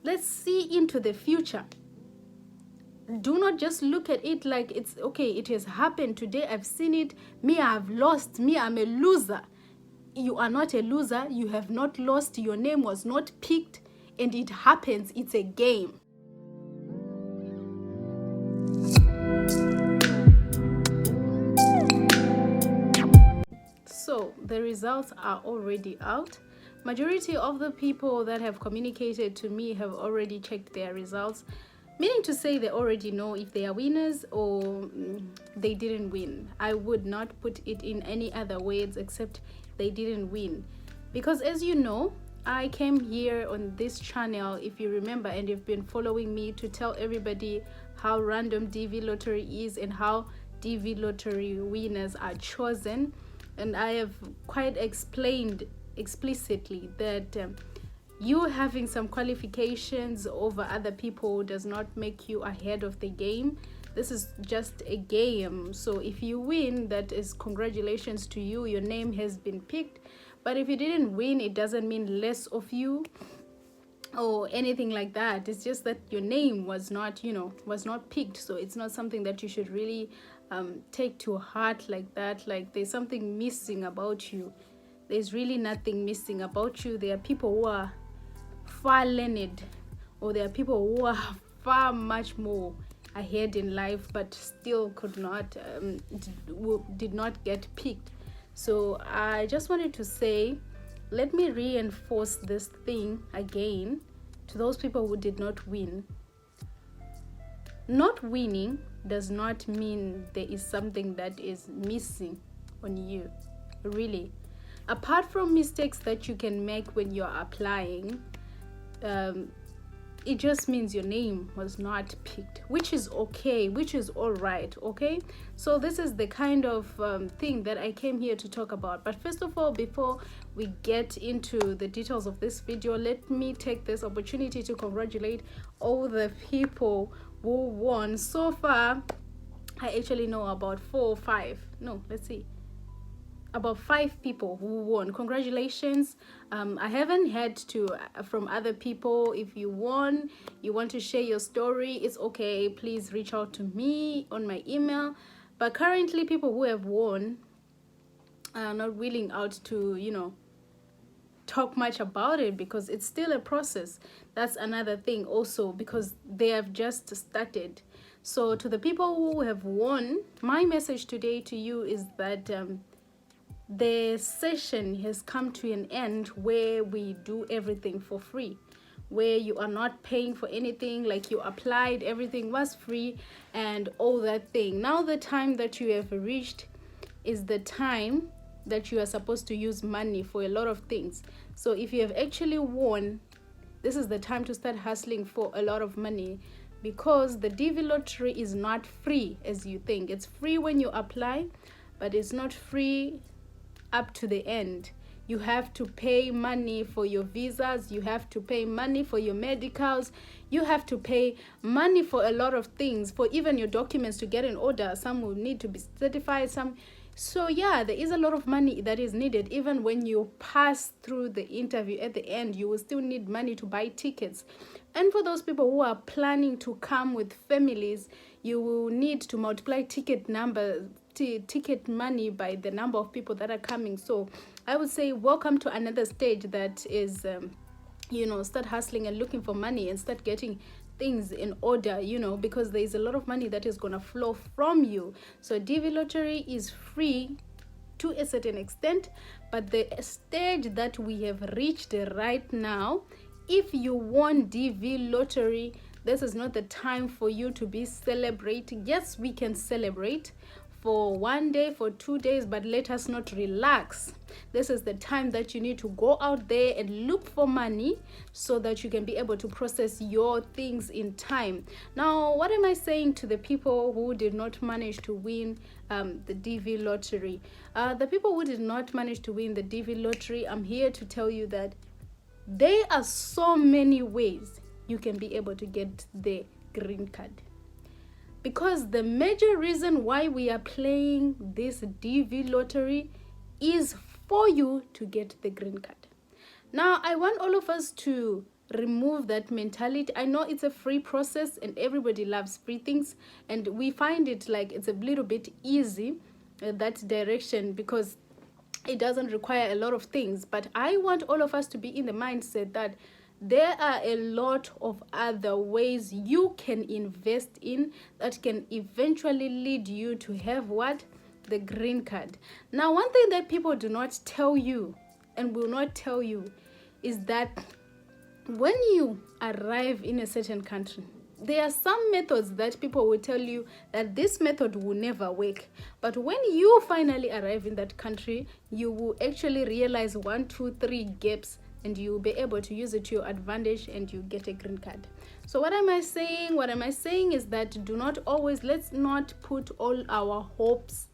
Let's see into the future. Do not just look at it like it's okay, it has happened today, I've seen it, me, I've lost, me, I'm a loser. You are not a loser, you have not lost, your name was not picked, and it happens, it's a game. So the results are already out. Majority of the people that have communicated to me have already checked their results, meaning to say they already know if they are winners or they didn't win. I would not put it in any other words except they didn't win. Because as you know, I came here on this channel, if you remember, and you've been following me, to tell everybody how random DV lottery is and how DV lottery winners are chosen. And I have quite explained explicitly that you having some qualifications over other people does not make you ahead of the game. This is just a game. So if you win, that is congratulations to you, your name has been picked. But if you didn't win, it doesn't mean less of you or anything like that. It's just that your name was not, was not picked. So it's not something that you should really take to heart like that. Like there's something missing about you. There's really nothing missing about you. There are people who are far learned, or there are people who are far much more ahead in life, but still could not, did not get picked. So I just wanted to say, let me reinforce this thing again to those people who did not win. Not winning does not mean there is something that is missing on you, really. Apart from mistakes that you can make when you're applying, it just means your name was not picked, which is okay, which is all right, okay? So this is the kind of thing that I came here to talk about. But first of all, before we get into the details of this video, let me take this opportunity to congratulate all the people who won. So far, I actually know about 5 people who won. Congratulations. I haven't heard from other people. If you won, you want to share your story, it's okay, please reach out to me on my email. But currently, people who have won are not willing out to talk much about it, because it's still a process. That's another thing also, because they have just started. So to the people who have won, my message today to you is that the session has come to an end where we do everything for free, where you are not paying for anything, like you applied, everything was free and all that thing. Now the time that you have reached is the time that you are supposed to use money for a lot of things. So if you have actually won, this is the time to start hustling for a lot of money, because the DV lottery is not free as you think. It's free when you apply, but it's not free up to the end. You have to pay money for your visas, you have to pay money for your medicals, you have to pay money for a lot of things, for even your documents to get in order. Some will need to be certified, so yeah, there is a lot of money that is needed. Even when you pass through the interview, at the end you will still need money to buy tickets. And for those people who are planning to come with families, you will need to multiply ticket money by the number of people that are coming. So I would say welcome to another stage that is start hustling and looking for money and start getting things in order, because there is a lot of money that is going to flow from you. So DV lottery is free to a certain extent, but the stage that we have reached right now, if you won DV lottery, this is not the time for you to be celebrating. Yes, we can celebrate for 1 day, for 2 days, but let us not relax. This is the time that you need to go out there and look for money so that you can be able to process your things in time. Now, what am I saying to the people who did not manage to win the DV lottery? The people who did not manage to win the DV lottery, I'm here to tell you that there are so many ways you can be able to get the green card. Because the major reason why we are playing this DV lottery is for you to get the green card. Now, I want all of us to remove that mentality. I know it's a free process and everybody loves free things, and we find it like it's a little bit easy that direction because it doesn't require a lot of things. But I want all of us to be in the mindset that there are a lot of other ways you can invest in that can eventually lead you to have what? The green card. Now, one thing that people do not tell you and will not tell you is that when you arrive in a certain country, there are some methods that people will tell you that this method will never work. But when you finally arrive in that country, you will actually realize 1, 2, 3 gaps, and you'll be able to use it to your advantage and you get a green card. So what am I saying? What am I saying is that let's not put all our hopes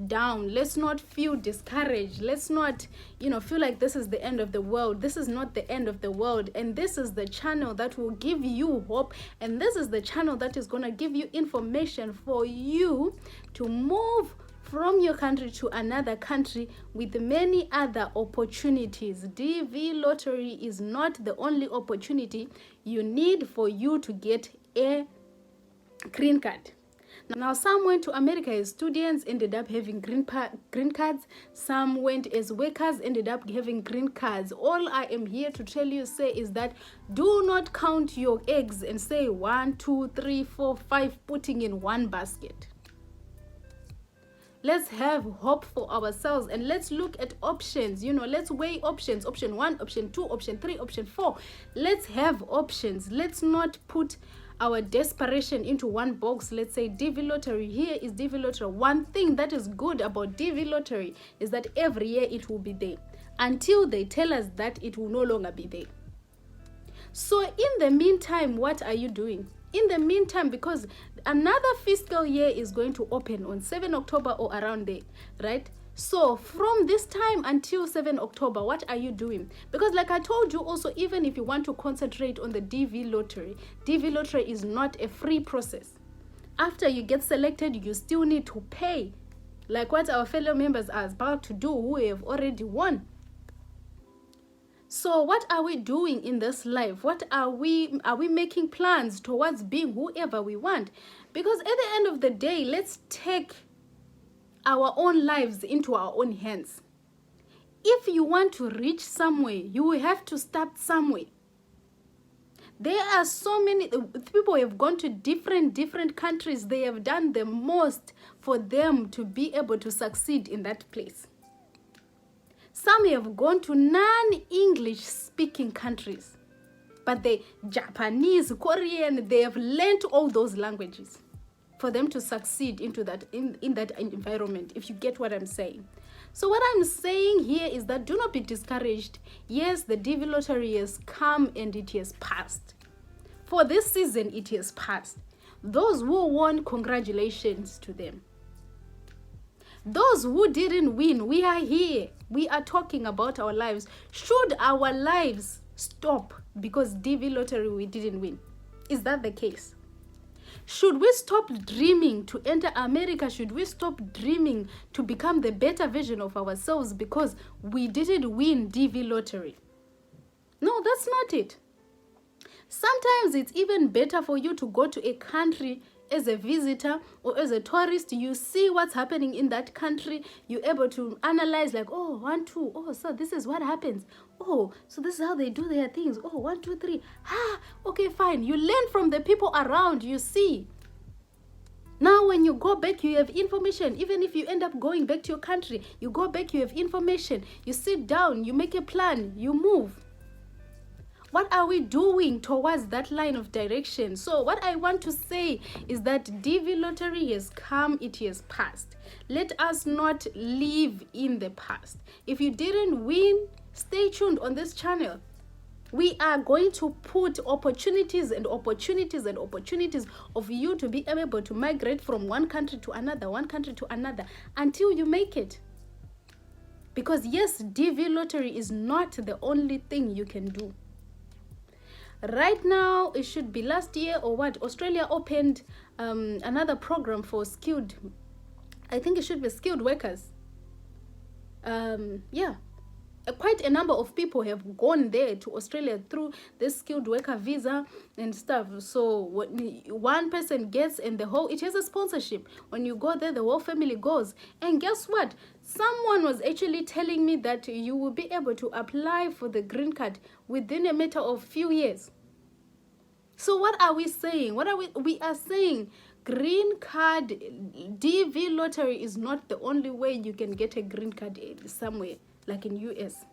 down. Let's not feel discouraged. Let's not feel like this is the end of the world. This is not the end of the world, and this is the channel that will give you hope, and this is the channel that is going to give you information for you to move from your country to another country with many other opportunities. DV lottery is not the only opportunity you need for you to get a green card. Now, some went to America as students, ended up having green cards. Some went as workers, ended up having green cards. All I am here to tell you is that do not count your eggs and say 1, 2, 3, 4, 5 putting in one basket. Let's have hope for ourselves and let's look at options. Let's weigh options. Option 1, option 2, option 3, option 4. Let's have options. Let's not put our desperation into one box. Let's say DV lottery. Here is DV lottery. One thing that is good about DV lottery is that every year it will be there until they tell us that it will no longer be there. So in the meantime, what are you doing? In the meantime, because another fiscal year is going to open on 7 October or around there, right? So from this time until 7 October, what are you doing? Because like I told you also, even if you want to concentrate on the DV lottery is not a free process. After you get selected, you still need to pay, like what our fellow members are about to do who have already won. So what are we doing in this life? What are we making plans towards being whoever we want? Because at the end of the day, let's take our own lives into our own hands. If you want to reach somewhere, you will have to start somewhere. There are so many people who have gone to different countries. They have done the most for them to be able to succeed in that place. Some have gone to non-English speaking countries, but the Japanese, Korean, they have learned all those languages for them to succeed into that in that environment, if you get what I'm saying. So what I'm saying here is that do not be discouraged. Yes, the DV lottery has come and it has passed. For this season, it has passed. Those who won, congratulations to them. Those who didn't win, we are here. We are talking about our lives. Should our lives stop because DV lottery we didn't win? Is that the case? Should we stop dreaming to enter America? Should we stop dreaming to become the better version of ourselves because we didn't win DV lottery? No, that's not it. Sometimes it's even better for you to go to a country as a visitor or as a tourist. You see what's happening in that country. You're able to analyze like, oh, 1, 2, oh, so this is what happens. Oh, so this is how they do their things. Oh, 1, 2, 3. Okay, fine. You learn from the people around, you see. Now, when you go back, you have information. Even if you end up going back to your country, you go back, you have information. You sit down, you make a plan, you move. What are we doing towards that line of direction? So what I want to say is that DV lottery has come, it has passed. Let us not live in the past. If you didn't win, stay tuned on this channel. We are going to put opportunities and opportunities and opportunities of you to be able to migrate from one country to another, until you make it. Because yes, DV lottery is not the only thing you can do. Right now, it should be last year or what? Australia opened another program for skilled, I think it should be skilled workers. Yeah. quite a number of people have gone there to Australia through this skilled worker visa and stuff. So when one person gets, and it has a sponsorship. When you go there, the whole family goes. And guess what? Someone was actually telling me that you will be able to apply for the green card within a matter of few years. So what are we saying? We are saying green card, DV lottery is not the only way you can get a green card somewhere, like in US.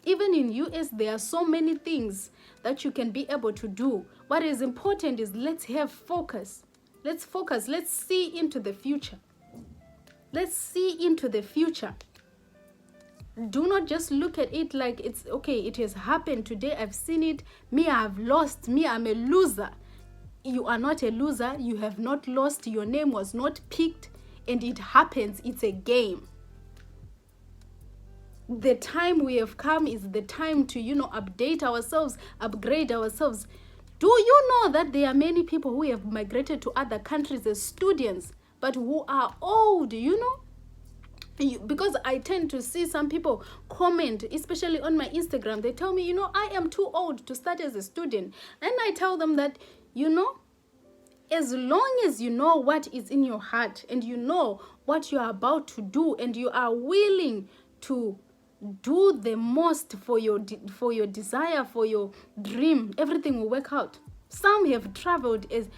Even in US, there are so many things that you can be able to do. What is important is let's have focus. Let's focus. Let's see into the future. Let's see into the future. Do not just look at it like it's okay, it has happened today, I've seen it, me, I've lost, me, I'm a loser. You are not a loser. You have not lost. Your name was not picked, and it happens. It's a game. The time we have come is the time to, update ourselves, upgrade ourselves. Do you know that there are many people who have migrated to other countries as students, but who are old, because I tend to see some people comment, especially on my Instagram. They tell me, I am too old to start as a student. And I tell them that, as long as you know what is in your heart, and you know what you are about to do, and you are willing to do the most for your desire, for your dream, everything will work out. Some have traveled as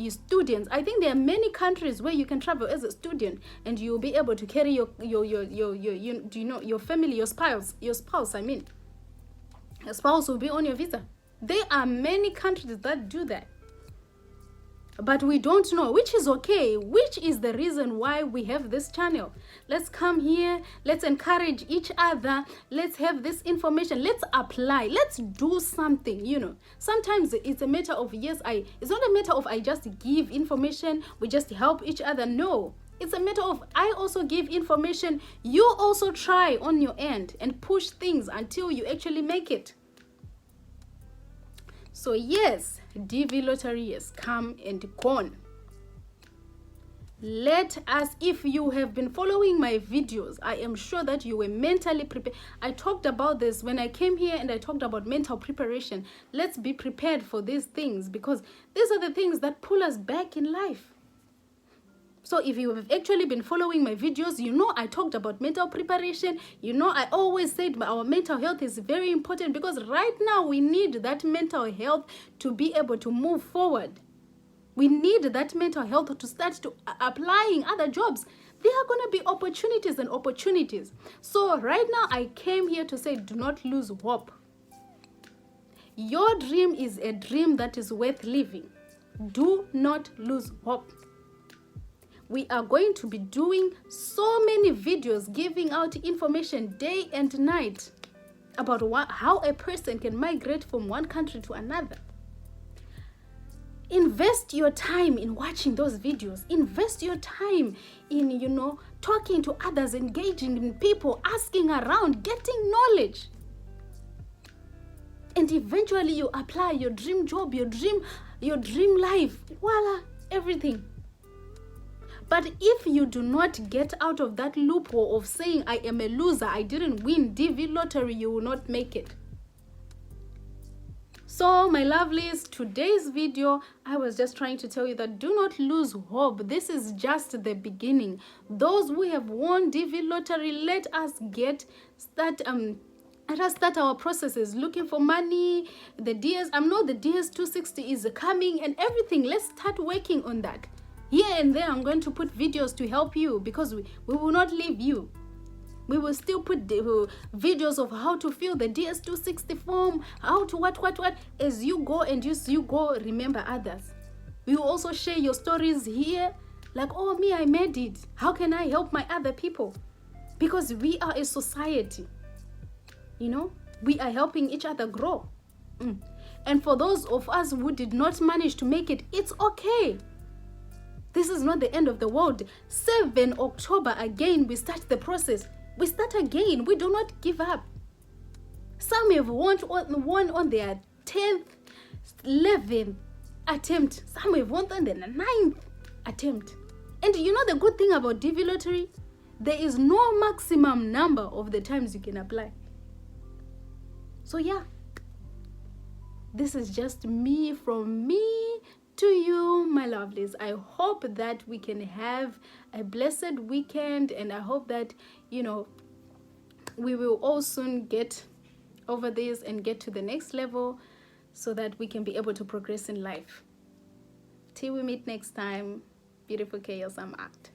students. I think there are many countries where you can travel as a student, and you'll be able to carry your family, your spouse. Your spouse will be on your visa. There are many countries that do that. But we don't know, which is okay, which is the reason why we have this channel. Let's come here, let's encourage each other, let's have this information, let's apply, let's do something. Sometimes it's a matter of, it's not a matter of I just give information, we just help each other. No, it's a matter of I also give information, you also try on your end and push things until you actually make it. So yes, DV lottery has come and gone. Let us, if you have been following my videos, I am sure that you were mentally prepared. I talked about this when I came here, and I talked about mental preparation. Let's be prepared for these things, because these are the things that pull us back in life. So if you have actually been following my videos, I talked about mental preparation. I always said our mental health is very important, because right now we need that mental health to be able to move forward. We need that mental health to start to applying other jobs. There are going to be opportunities and opportunities. So right now I came here to say, do not lose hope. Your dream is a dream that is worth living. Do not lose hope. We are going to be doing so many videos, giving out information day and night about how a person can migrate from one country to another. Invest your time in watching those videos. Invest your time in, talking to others, engaging in people, asking around, getting knowledge. And eventually you apply your dream job, your dream life. Voila, everything. But if you do not get out of that loophole of saying, I am a loser, I didn't win DV lottery, you will not make it. So, my lovelies, today's video, I was just trying to tell you that do not lose hope. This is just the beginning. Those who have won DV lottery, let us start our processes, looking for money, the DS260 is coming and everything. Let's start working on that. Here and there, I'm going to put videos to help you, because we will not leave you. We will still put the videos of how to fill the DS260 form, how to what. As you go and as you go, remember others. We will also share your stories here, like, oh, me, I made it. How can I help my other people? Because we are a society. We are helping each other grow. And for those of us who did not manage to make it, it's okay. This is not the end of the world. 7 October, again, we start the process. We start again. We do not give up. Some have won on their 10th, 11th attempt. Some have won on their 9th attempt. And the good thing about DV lottery? There is no maximum number of the times you can apply. So yeah, this is just me, from me to you, my lovelies. I hope that we can have a blessed weekend, and I hope that, you know, we will all soon get over this and get to the next level, so that we can be able to progress in life. Till we meet next time, beautiful chaos, I'm out.